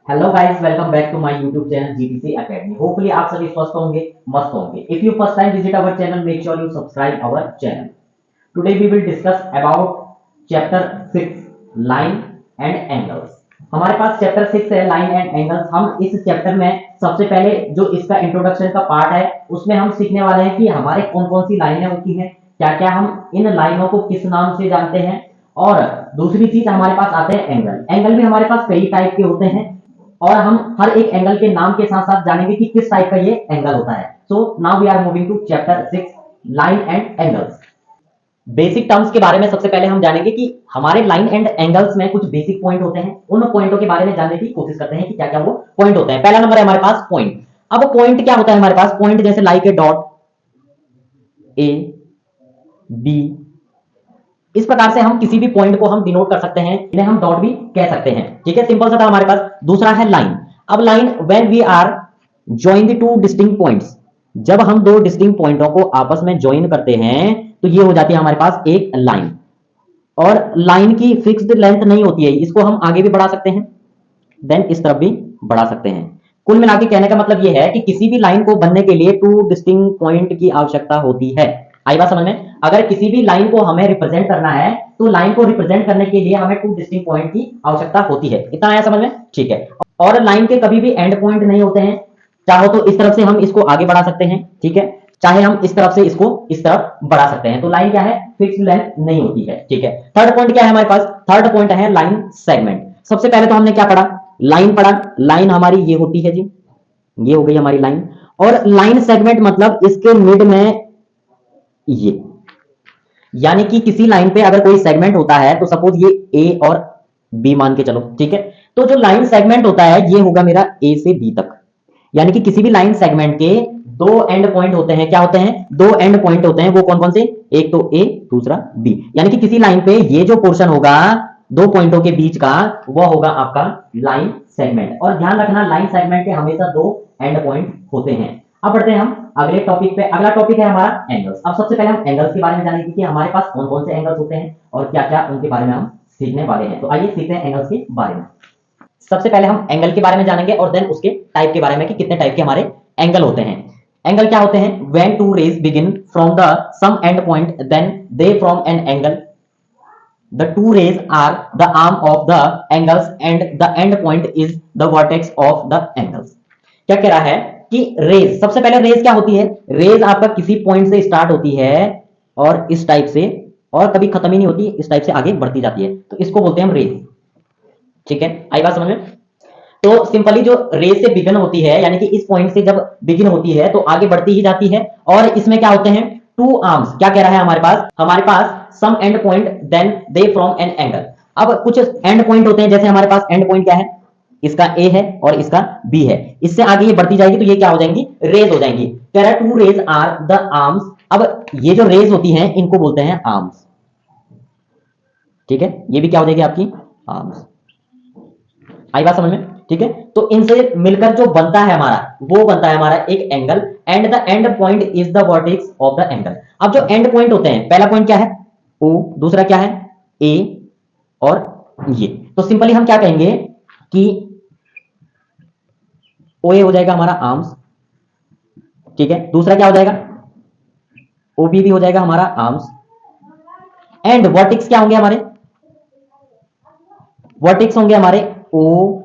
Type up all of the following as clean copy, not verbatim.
Hello guys, welcome back to my YouTube channel GTC academy. Hopefully आप सभी स्वस्थ होंगे, मस्त होंगे। If you first time visit our channel, make sure you subscribe our channel. Today we will discuss about chapter 6 line and angles. हमारे पास chapter 6 है line and angles. हम इस चैप्टर में सबसे पहले जो इसका इंट्रोडक्शन का पार्ट है उसमें हम सीखने वाले हैं कि हमारे कौन कौन सी लाइनें होती हैं, क्या क्या हम इन लाइनों को किस नाम से जानते हैं। और दूसरी चीज हमारे पास आते हैं एंगल। एंगल भी हमारे पास कई टाइप के होते हैं और हम हर एक एंगल के नाम के साथ साथ जानेंगे कि किस टाइप का ये एंगल होता है। So now we are moving to chapter 6 line and angles. Basic terms के बारे में सबसे पहले हम जानेंगे कि हमारे लाइन एंड एंगल्स में कुछ बेसिक पॉइंट होते हैं। उन पॉइंटों के बारे में जानने की कोशिश करते हैं कि क्या क्या वो पॉइंट होते हैं। पहला नंबर है हमारे पास पॉइंट। अब पॉइंट क्या होता है हमारे पास? पॉइंट जैसे like a dot, A, B, इस प्रकार से हम किसी भी पॉइंट को हम डिनोट कर सकते हैं, इन्हें हम डॉट भी कह सकते हैं। ठीक है, सिंपल सा था हमारे पास। दूसरा है लाइन। अब line, when we are join the two distinct points, जब हम दो डिस्टिंक्ट पॉइंटों को आपस में ज्वाइन करते हैं तो ये हो जाती है हमारे पास एक लाइन। और लाइन की फिक्स्ड लेंथ नहीं होती है, इसको हम आगे भी बढ़ा सकते हैं, देन इस तरफ भी बढ़ा सकते हैं। कुल मिला के कहने का मतलब यह है कि किसी भी लाइन को बनने के लिए टू डिस्टिंक्ट पॉइंट की आवश्यकता होती है। आई बात समझ में? अगर किसी भी लाइन को हमें रिप्रेजेंट करना है तो लाइन को रिप्रेजेंट करने के लिए हमें टू डिस्टिंक्ट पॉइंट की आवश्यकता होती है। इतना आया समझ में? ठीक है। और लाइन के कभी भी एंड पॉइंट नहीं होते हैं। चाहो तो इस तरफ से हम इसको आगे बढ़ा सकते हैं, ठीक है, चाहे हम इस तरफ से इसको इस तरफ बढ़ा सकते हैं। तो लाइन क्या है? फिक्स्ड लेंथ नहीं होती है। ठीक है। थर्ड पॉइंट क्या है हमारे पास? थर्ड पॉइंट है लाइन सेगमेंट। सबसे पहले तो हमने क्या पढ़ा? लाइन पढ़ा। लाइन हमारी ये होती है जी, ये हो गई हमारी लाइन। और लाइन सेगमेंट मतलब इसके मिड में ये, यानी कि किसी लाइन पे अगर कोई सेगमेंट होता है तो सपोज ये ए और बी मान के चलो, ठीक है, तो जो लाइन सेगमेंट होता है ये होगा मेरा ए से बी तक। यानी कि किसी भी लाइन सेगमेंट के दो एंड पॉइंट होते हैं। क्या होते हैं? दो एंड पॉइंट होते हैं। वो कौन कौन से? एक तो ए, दूसरा बी। यानी कि किसी लाइन पे ये जो पोर्शन होगा दो पॉइंटों के बीच का, वह होगा आपका लाइन सेगमेंट। और ध्यान रखना, लाइन सेगमेंट के हमेशा दो एंड पॉइंट होते हैं। अब बढ़ते हैं हम अगले टॉपिक पे। अगला टॉपिक है हमारा एंगल्स। अब सबसे पहले हम एंगल्स के बारे में जानेंगे कि हमारे पास कौन कौन से एंगल्स होते हैं और क्या क्या उनके बारे में हम सीखने वाले हैं। तो आइए सीखते हैं एंगल्स के बारे में। सबसे पहले हम एंगल के बारे में जानेंगे और देन उसके टाइप के बारे में कि कितने टाइप के हमारे एंगल होते हैं। एंगल क्या होते हैं? When two rays begin from the same end point then they form an angle. The two rays are the arm of the angles and the end point is the vertex of the angles. क्या कह रहा है कि raise, सबसे पहले raise क्या होती है? रेज आपका किसी पॉइंट से स्टार्ट होती है और इस टाइप से, और कभी खत्म ही नहीं होती, इस टाइप से आगे बढ़ती जाती है, तो इसको बोलते हैं हम रेज। ठीक है, आई बात समझ में? तो सिंपली जो रेस से बिगिन होती है, यानी कि इस पॉइंट से जब बिगिन होती है तो आगे बढ़ती ही जाती है। और इसमें क्या होते हैं? Two arms. क्या कह रहा है हमारे पास? हमारे पास same end point then they form an angle. अब कुछ एंड पॉइंट होते हैं, जैसे हमारे पास एंड पॉइंट क्या है? इसका ए है और इसका बी है। इससे आगे ये बढ़ती जाएगी तो ये क्या हो जाएंगी? रेज हो जाएंगी। कह रहा है two rays are the arms. अब ये जो रेज होती हैं इनको बोलते हैं आर्म्स। ठीक है, ये भी क्या हो जाएगी आपकी? आर्म्स। आई बात समझ में? ठीक है, तो इनसे मिलकर जो बनता है हमारा, वो बनता है हमारा एक angle. And the end point is the vertex of the angle. अब जो एंड पॉइंट होते हैं, पहला पॉइंट क्या है? ओ, दूसरा क्या है? ए, और ये। तो सिंपली हम क्या कहेंगे कि ओ ए हो जाएगा हमारा आर्म्स, ठीक है, दूसरा क्या हो जाएगा? ओ बी भी हो जाएगा हमारा आर्म्स। एंड वर्टेक्स क्या होंगे हमारे? वर्टेक्स होंगे हमारे ओ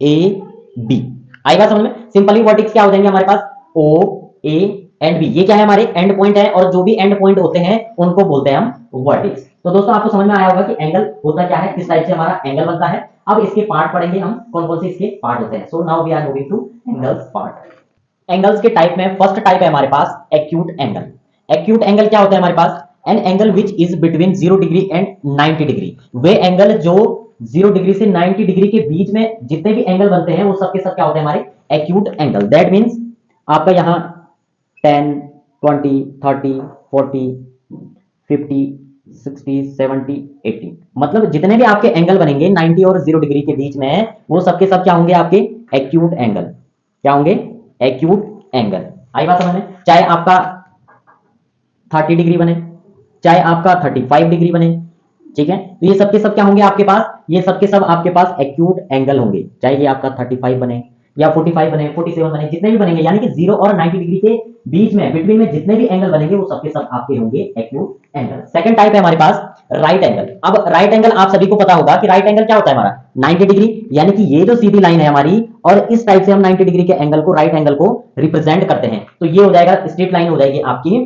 ए बी। आई बात समझ में? सिंपली वर्टेक्स क्या हो जाएंगे हमारे पास? ओ ए एंड बी। ये क्या है? हमारे एंड पॉइंट है, और जो भी एंड पॉइंट होते हैं उनको बोलते हैं हम वर्टेक्स। तो दोस्तों आपको समझ में आया होगा कि एंगल होता क्या है, किस टाइप से हमारा एंगल बनता है। अब इसके पार्ट पढ़ेंगे हम, कौन कौन से इसके पार्ट होते हैं। So now we are moving to angles part. Angles के टाइप में फर्स्ट टाइप है हमारे पास एक्यूट एंगल। एक्यूट एंगल क्या होता है हमारे पास? An angle which is between 0 degree and 90 degree. वे एंगल जो 0 डिग्री से 90 डिग्री के बीच में जितने भी एंगल बनते हैं वो सबके सब क्या होते हैं? हमारे एक्यूट एंगल। दैट मीन्स आपका यहाँ 10, 20, 30, 40, 50, 60, 70, 80, मतलब जितने भी आपके एंगल बनेंगे 90 और 0 डिग्री के बीच में, वो सबके सब क्या होंगे? आपके एक्यूट एंगल। क्या होंगे? Acute angle. आई बात समझ में? चाहे आपका 30 डिग्री बने, चाहे आपका 35 डिग्री बने, ठीक है। तो ये सब के सब क्या होंगे आपके पास, ये सब के सब आपके पास एक्यूट एंगल होंगे, चाहे ये आपका 35 बने या 45 बने, 47 बने, जितने भी बनेंगे, यानी कि 0 और 90 डिग्री के बीच में, बिटवीन में जितने भी एंगल बनेंगे वो सब के सब आपके होंगे एक्यूट एंगल। सेकंड टाइप है हमारे पास राइट एंगल। अब राइट एंगल आप सभी को पता होगा कि राइट एंगल क्या होता है हमारा, 90 डिग्री, यानी कि ये जो सीधी लाइन है हमारी, और इस टाइप से हम 90 डिग्री के एंगल को, राइट एंगल को रिप्रेजेंट करते हैं। तो ये हो जाएगा, स्ट्रेट लाइन हो जाएगी आपकी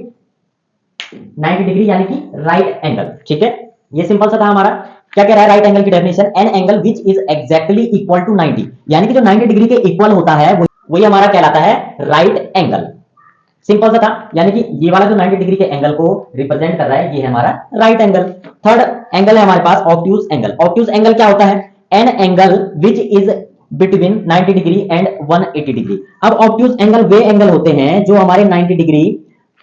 90 डिग्री, यानी कि राइट एंगल। ठीक है, ये सिंपल सा था हमारा। क्या कह रहा है राइट एंगल की definition, an angle which is exactly equal to 90, यानी कि जो 90 डिग्री के इक्वल होता है वही हमारा कहलाता है राइट एंगल। सिंपल सा था, यानी कि ये वाला जो 90 डिग्री के एंगल को रिप्रेजेंट कर रहा है ये है हमारा राइट एंगल। थर्ड एंगल है हमारे पास ऑब्ट्यूज एंगल। ऑब्ट्यूज एंगल क्या होता है, N angle which is between 90 degree and 180 degree. अब ऑब्ट्यूज एंगल वे एंगल होते हैं जो हमारे 90 डिग्री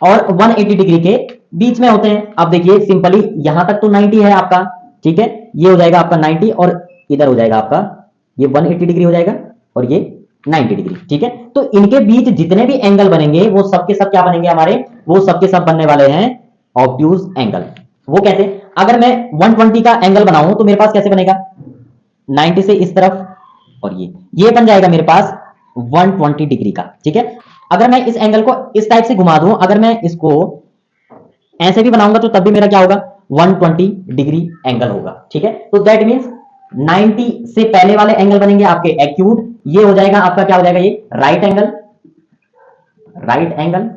और 180 डिग्री के बीच में होते हैं। अब देखिए सिंपली यहां तक तो 90 है आपका, ठीक है, ये हो जाएगा आपका 90 और इधर हो जाएगा आपका ये 180 डिग्री हो जाएगा और ये 90 डिग्री। ठीक है, तो इनके बीच जितने भी एंगल बनेंगे वो सबके सब क्या बनेंगे हमारे, वो सबके सब बनने वाले हैं ऑब्ट्यूज एंगल। वो कैसे, अगर मैं 120 का एंगल बनाऊं तो मेरे पास कैसे बनेगा, 90 से इस तरफ और ये बन जाएगा मेरे पास 120 डिग्री का। ठीक है, अगर मैं इस एंगल को इस टाइप से घुमा दूं, अगर मैं इसको ऐसे भी बनाऊंगा तो तब भी मेरा क्या होगा, 120 डिग्री एंगल होगा। ठीक है, तो दैट मींस 90 से पहले वाले एंगल बनेंगे आपके एक्यूट, ये हो जाएगा आपका क्या हो जाएगा, ये right angle, right angle.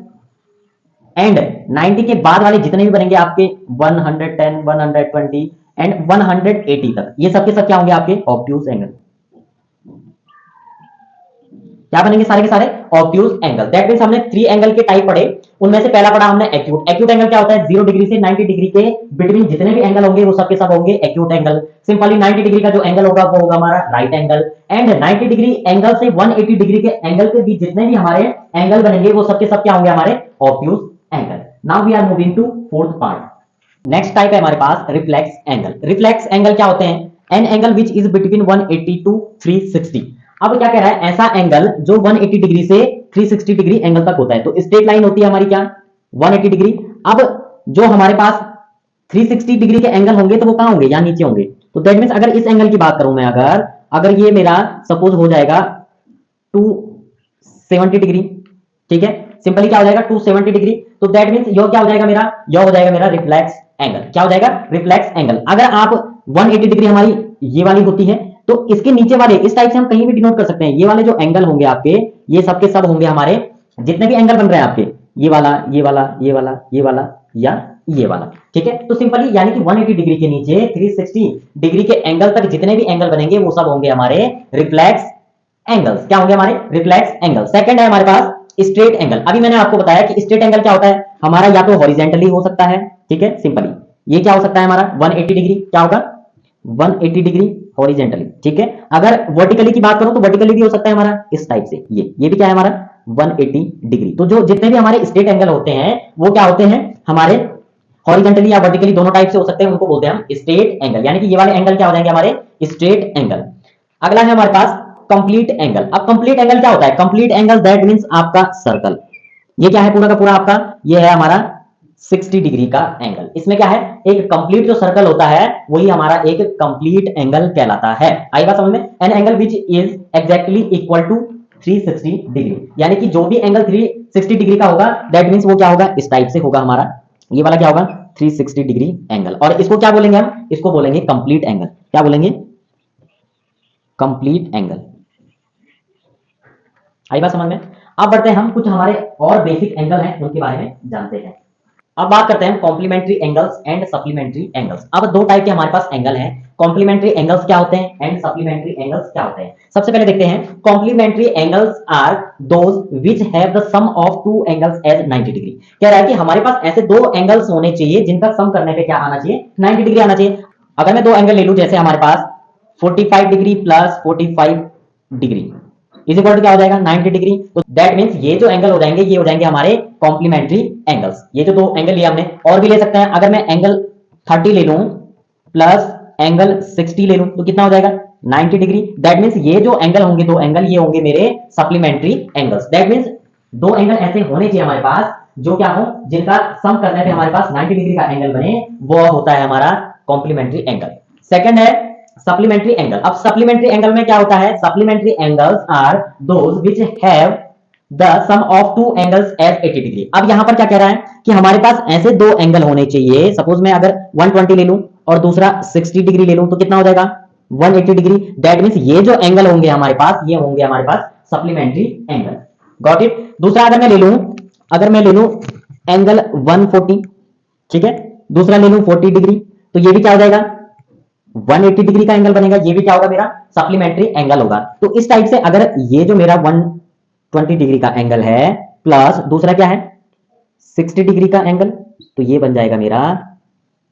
And 90 के बाद वाले जितने भी बनेंगे आपके 110, 120 एंड 180 तक, ये सबके सब क्या होंगे आपके ऑब्ट्यूज एंगल। क्या बनेंगे सारे के सारे ऑब्ट्यूज एंगल। दैट मींस हमने 3 एंगल के टाइप पढ़े, उनमें से पहला पढ़ा हमने एक्यूट। एक्यूट एंगल क्या होता है, 0 डिग्री से 90 डिग्री के बिटवीन जितने भी एंगल होंगे वो सबके सब होंगे एक्यूट एंगल। सिंपली 90 डिग्री का जो एंगल होगा वो होगा हमारा right angle. And 90 degree angle से 180 डिग्री के एंगल के बीच जितने भी हमारे एंगल बनेंगे वो सबके सब क्या होंगे हमारे obtuse angle. Now we are moving to fourth part. Next type है हमारे पास रिफ्लेक्स एंगल। रिफ्लेक्स एंगल क्या होते हैं, an angle which is between 180 to 360। अब क्या कह रहा है, ऐसा एंगल जो 180 डिग्री से 360 डिग्री एंगल तक होता है। तो स्ट्रेट लाइन होती है हमारी क्या, 180 डिग्री। अब जो हमारे पास 360 डिग्री के एंगल होंगे तो वो कहां होंगे, यहां नीचे होंगे। तो दैट मींस अगर इस एंगल की बात करूं मैं, अगर ये मेरा सपोज हो जाएगा 270 डिग्री, ठीक है, सिंपली क्या हो जाएगा 270 डिग्री, तो दैट मींस यह क्या हो जाएगा मेरा, यह हो जाएगा मेरा रिफ्लेक्स एंगल। क्या हो जाएगा, रिफ्लेक्स एंगल। अगर आप 180 डिग्री हमारी ये वाली होती है तो इसके नीचे वाले इस टाइप से हम कहीं भी डिनोट कर सकते हैं, ये वाले जो एंगल होंगे आपके ये सबके सब होंगे हमारे, जितने भी एंगल बन रहे हैं आपके, ये वाला, ये वाला, ये वाला, ये वाला या ये वाला। ठीक है, तो सिंपली यानी कि 180 डिग्री के नीचे 360 डिग्री के एंगल तक जितने भी एंगल बनेंगे वो सब होंगे हमारे रिफ्लेक्स एंगल्स। क्या होंगे हमारे रिफ्लेक्स एंगल। सेकंड है हमारे पास स्ट्रेट एंगल। अभी मैंने आपको बताया कि स्ट्रेट एंगल क्या होता है हमारा, या तो हॉरिजेंटली हो सकता है, ठीक है, सिंपली ये क्या हो सकता है हमारा 180 डिग्री, क्या होगा 180 डिग्री हॉरिजेंटली। ठीक है, अगर वर्टिकली की बात करूं तो वर्टिकली भी हो सकता है हमारा इस टाइप से, ये भी क्या है हमारा 180 डिग्री। तो जो जितने भी हमारे स्ट्रेट एंगल होते हैं वो क्या होते हैं हमारे हॉरिजेंटली या वर्टिकली दोनों टाइप से हो सकते हैं, उनको बोलते हैं हम स्ट्रेट एंगल। यानी कि ये वाले एंगल क्या हो जाएंगे हमारे स्ट्रेट एंगल। अगला है हमारे पास कंप्लीट एंगल। अब कंप्लीट एंगल क्या होता है, कंप्लीट एंगल दैट मींस आपका सर्कल, ये क्या है पूरा का पूरा आपका, ये है हमारा 60 डिग्री का एंगल। इसमें क्या है, एक कंप्लीट जो सर्कल होता है वही हमारा एक कंप्लीट एंगल कहलाता है। आई बात समझ में, an angle which is exactly equal to 360 degree, यानी कि जो भी एंगल 360 डिग्री का होगा दैट मींस वो क्या होगा इस टाइप से होगा हमारा, ये वाला क्या होगा 360 डिग्री एंगल। और इसको क्या बोलेंगे हम, इसको बोलेंगे कंप्लीट एंगल। क्या बोलेंगे, कंप्लीट एंगल। आई बात समझ में। अब बढ़ते हैं हम कुछ हमारे और बेसिक एंगल हैं उनके बारे में जानते हैं। अब बात करते हैं complementary angles and supplementary angles. अब दो टाइप के हमारे पास एंगल हैं, कॉम्प्लीमेंट्री एंगल्स क्या होते हैं एंड सप्लीमेंट्री एंगल्स क्या होते हैं। सबसे पहले देखते हैं complementary angles are those which have the sum of two angles as 90 degree. कह रहा है कि हमारे पास ऐसे दो एंगल्स होने चाहिए जिनका सम करने पे क्या आना चाहिए 90 डिग्री आना चाहिए। अगर मैं दो एंगल ले लूं, जैसे हमारे पास 45 degree plus 45 degree is equal to क्या हो जाएगा 90 डिग्री। तो दैट मींस ये जो एंगल हो जाएंगे ये हो जाएंगे हमारे कॉम्प्लीमेंट्री एंगल्स। ये जो दो एंगल लिया हमने, और भी ले सकते हैं, अगर मैं एंगल 30 ले लूं प्लस एंगल 60 ले लूं तो कितना हो जाएगा 90 डिग्री। दैट मींस ये जो एंगल होंगे दो एंगल ये होंगे मेरे सप्लीमेंट्री एंगल्स। दैट मींस दो एंगल ऐसे होने चाहिए हमारे पास जो क्या हो, जिनका सम करने पे हमारे पास 90 डिग्री का एंगल बने, वो होता है हमारा कॉम्प्लीमेंट्री एंगल। सेकंड है सप्लीमेंट्री एंगल। अब सप्लीमेंट्री एंगल में क्या होता है, supplementary angles are those which have the sum of two angles at 80 degree. अब यहां पर क्या कह रहा है कि हमारे पास ऐसे दो एंगल होने चाहिए, सपोज मैं अगर 120 ले लूं और दूसरा 60 डिग्री ले लूं तो कितना हो जाएगा 180 डिग्री। दैट मींस ये जो एंगल होंगे हमारे पास, ये होंगे हमारे पास सप्लीमेंट्री एंगल। Got it. दूसरा अगर मैं ले लूं एंगल 140, ठीक है, दूसरा ले लूं 40 डिग्री, तो ये भी क्या हो जाएगा 180 डिग्री का एंगल बनेगा, ये भी क्या होगा मेरा सप्लीमेंट्री एंगल होगा। तो इस टाइप से अगर ये जो मेरा 120 डिग्री का एंगल है प्लस दूसरा क्या है 60 डिग्री का एंगल, तो ये बन जाएगा मेरा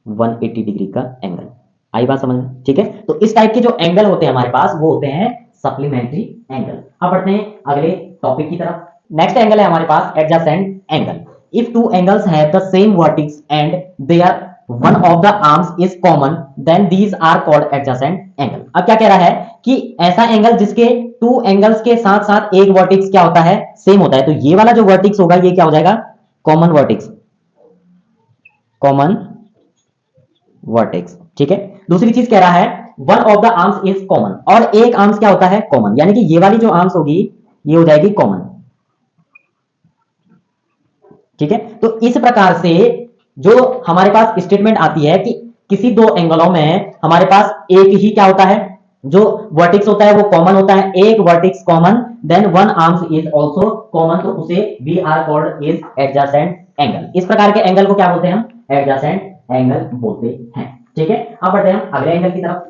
180 डिग्री का एंगल। आई बात समझ में, ठीक है। तो इस टाइप के जो एंगल होते हैं हमारे पास वो होते हैं सप्लीमेंट्री एंगल। अब बढ़ते हैं अगले टॉपिक की तरफ। नेक्स्ट एंगल है हमारे पास adjacent angle. If two angles have the same vertex and their one of the arms is common then these are called adjacent angle. अब क्या कह रहा है कि ऐसा एंगल जिसके टू एंगल्स के साथ साथ एक वर्टेक्स क्या होता है सेम होता है, तो ये वाला जो वर्टेक्स होगा ये क्या हो जाएगा कॉमन वर्टेक्स, कॉमन वर्टेक्स, ठीक है। दूसरी चीज कह रहा है one of the arms is common, और एक आर्म्स क्या होता है कॉमन, यानी कि ये वाली जो आर्म्स होगी ये हो जाएगी कॉमन, ठीक है। तो इस प्रकार से जो हमारे पास स्टेटमेंट आती है कि किसी दो एंगलों में हमारे पास एक ही क्या होता है जो वर्टेक्स होता है वो कॉमन होता है, एक vertex common then one arms is also common, तो उसे we are called is adjacent angle. इस प्रकार के एंगल को क्या बोलते हैं हम एडजेसेंट एंगल बोलते हैं, ठीक है। अब बढ़ते हैं हम अगले एंगल की तरफ,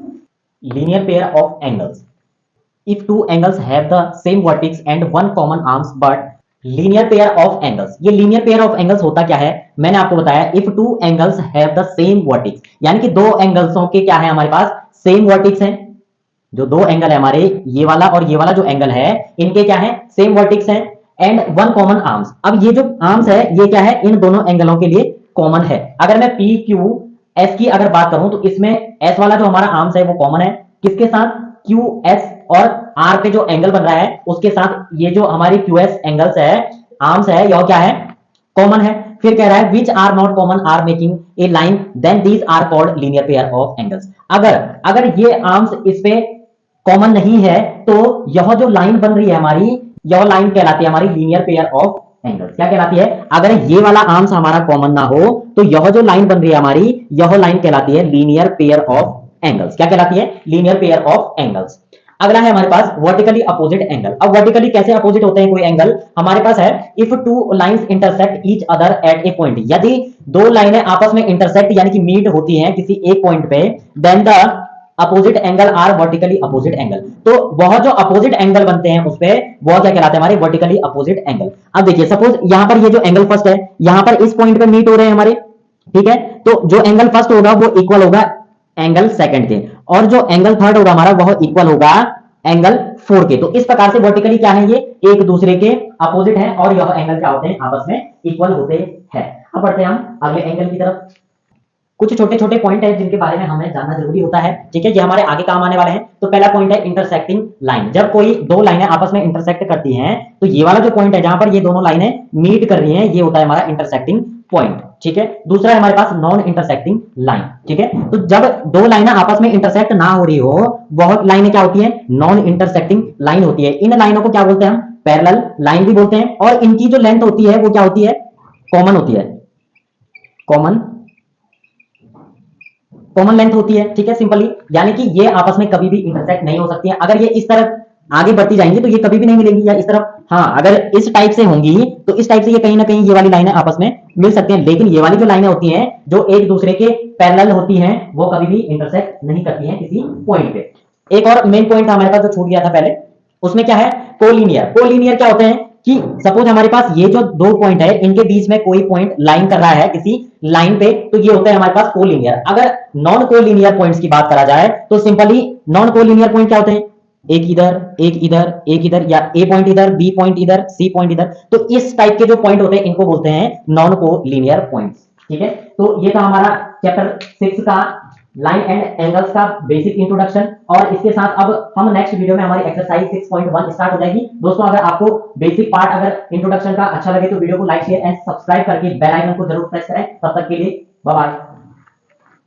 linear pair of angles. If two angles have the same vertex and one common arms but linear pair of angles. ये लीनियर पेयर ऑफ एंगल्स होता क्या है, मैंने आपको बताया if two angles have the same vertex, यानी कि दो एंगल्सों के क्या है हमारे पास सेम वर्टेक्स हैं। जो दो एंगल है हमारे ये वाला और ये वाला जो एंगल है इनके क्या है सेम वर्टेक्स हैं एंड वन कॉमन आर्म्स। अब ये जो आर्म्स है ये क्या है इन दोनों एंगलों के लिए कॉमन है। अगर मैं पी क्यू एस की अगर बात करूं तो इसमें एस वाला जो हमारा आर्म्स है वो कॉमन है किसके साथ क्यू एस, और आर पे जो एंगल बन रहा है उसके साथ ये जो हमारी क्यू एस एंगल्स है आर्म्स है यह क्या है कॉमन है। फिर कह रहा है which are not common are making a line then these are called linear pair of angles. अगर ये आर्म्स इस पे कॉमन नहीं है तो यह जो लाइन बन रही है हमारी यह लाइन कहलाती है हमारी लीनियर पेयर ऑफ एंगल्स। क्या कहलाती है, अगर ये वाला आर्म्स हमारा कॉमन ना हो तो यह जो लाइन बन रही है हमारी यह लाइन कहलाती है लीनियर पेयर ऑफ एंगल्स। क्या कहलाती है लीनियर पेयर ऑफ एंगल्स। अगला है हमारे पास वर्टिकली अपोजिट एंगल। अब वर्टिकली कैसे अपोजिट होते हैं कोई एंगल, हमारे पास है if two lines intersect each other at A point. यदि दो लाइनें आपस में इंटरसेक्ट यानी कि मीट होती हैं किसी एक पॉइंट पे then the opposite angle are vertically opposite angle. तो वह जो अपोजिट एंगल बनते हैं उस पे वह क्या कहलाते हैं हमारे वर्टिकली अपोजिट एंगल। अब देखिए सपोज यहां पर ये जो एंगल फर्स्ट है यहां पर इस पॉइंट पे मीट हो रहे हैं हमारे, ठीक है, तो जो एंगल फर्स्ट होगा वो इक्वल होगा एंगल सेकंड के, और जो एंगल थर्ड होगा हमारा वह इक्वल होगा एंगल फोर के। तो इस प्रकार से वर्टिकली क्या है ये एक दूसरे के अपोजिट है और यह एंगल क्या होते हैं आपस में इक्वल होते हैं। अब बढ़ते हैं हम अगले एंगल की तरफ। कुछ छोटे छोटे पॉइंट है जिनके बारे में हमें जानना जरूरी होता है, ठीक है, ये हमारे आगे काम आने वाले हैं। तो पहला पॉइंट है इंटरसेक्टिंग लाइन। जब कोई दो लाइनें आपस में इंटरसेक्ट करती हैं तो ये वाला जो पॉइंट है जहां पर ये दोनों लाइनें मीट कर रही हैं ये होता है हमारा इंटरसेक्टिंग पॉइंट, ठीक है। दूसरा है हमारे पास नॉन इंटरसेक्टिंग लाइन, ठीक है। तो जब दो लाइनें आपस में इंटरसेक्ट ना हो रही हो वह लाइनें क्या होती है नॉन इंटरसेक्टिंग लाइन होती है। इन लाइनों को क्या बोलते हैं हम पैरेलल लाइन भी बोलते हैं, और इनकी जो लेंथ होती है वो क्या होती है कॉमन होती है, कॉमन लेंथ होती है, ठीक है, सिंपली। यानी कि ये आपस में कभी भी इंटरसेक्ट नहीं हो सकती है। अगर ये इस तरफ आगे बढ़ती जाएंगी तो ये कभी भी नहीं मिलेंगी, या इस तरफ हाँ अगर इस टाइप से होंगी तो इस टाइप से ये कहीं ना कहीं ये वाली लाइनें आपस में मिल सकती हैं, लेकिन ये वाली जो लाइनें होती हैं जो एक दूसरे के पैरेलल होती हैं वो कभी भी इंटरसेक्ट नहीं करती हैं किसी पॉइंट पे। एक और मेन पॉइंट था हमारे पास जो छूट गया था पहले, उसमें क्या है कोलिनियर। कोलिनियर क्या होते हैं कि सपोज हमारे पास ये जो दो पॉइंट है इनके बीच में कोई पॉइंट लाइन कर रहा है किसी लाइन पे, तो ये होता है हमारे पास कोलिनियर। अगर नॉन कोलिनियर पॉइंट्स की बात करा जाए तो सिंपली नॉन कोलिनियर पॉइंट क्या होते हैं एक इधर एक इधर एक इधर, या ए पॉइंट इधर बी पॉइंट इधर सी पॉइंट इधर। तो इस टाइप के जो पॉइंट होते हैं इनको बोलते हैं नॉन कोलिनियर पॉइंट्स, ठीक है। तो ये था हमारा चैप्टर 6 का लाइन एंड एंगल्स का बेसिक इंट्रोडक्शन, और इसके साथ अब हम नेक्स्ट वीडियो में हमारी एक्सरसाइज 6.1 स्टार्ट हो जाएगी। दोस्तों अगर आपको बेसिक पार्ट अगर इंट्रोडक्शन का अच्छा लगे तो वीडियो को लाइक शेयर एंड सब्सक्राइब करके बेल आइकन को जरूर प्रेस करें। तब तक के लिए बाय बाय।